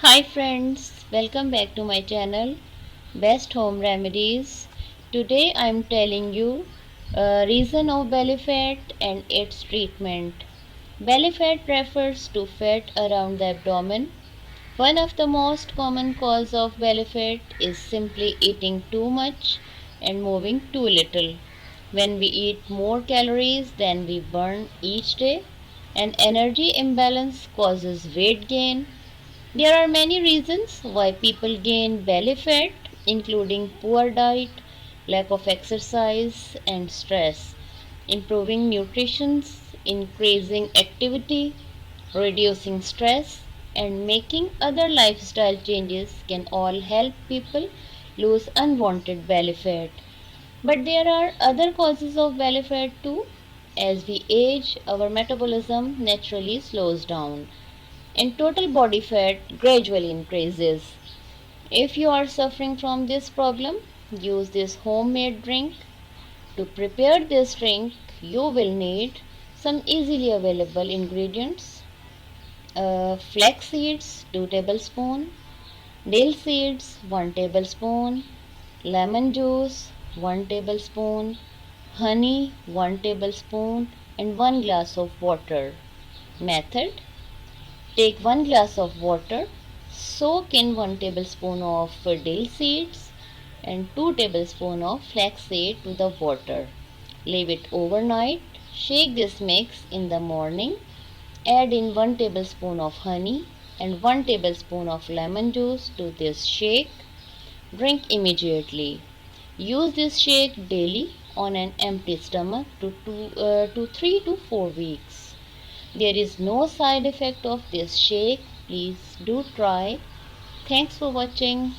Hi friends, welcome back to my channel Best Home Remedies. Today I am telling you reason of belly fat and its treatment. Belly fat refers to fat around the abdomen. One of the most common cause of belly fat is simply eating too much and moving too little. When we eat more calories than we burn each day, an energy imbalance causes weight gain. There are many reasons why people gain belly fat, including poor diet, lack of exercise, and stress. Improving nutrition, increasing activity, reducing stress, and making other lifestyle changes can all help people lose unwanted belly fat. But there are other causes of belly fat too. As we age, our metabolism naturally slows down and total body fat gradually increases. If you are suffering from this problem, use this homemade drink. To prepare this drink, you will need some easily available ingredients: flax seeds 2 tablespoons, dill seeds 1 tablespoon, lemon juice 1 tablespoon, honey 1 tablespoon, and 1 glass of water. Method: take 1 glass of water, soak in 1 tablespoon of dill seeds and 2 tablespoons of flax seed to the water. Leave it overnight. Shake this mix in the morning. Add in 1 tablespoon of honey and 1 tablespoon of lemon juice to this shake. Drink immediately. Use this shake daily on an empty stomach to 3 to 4 weeks. There is no side effect of this shake. Please do try. Thanks for watching.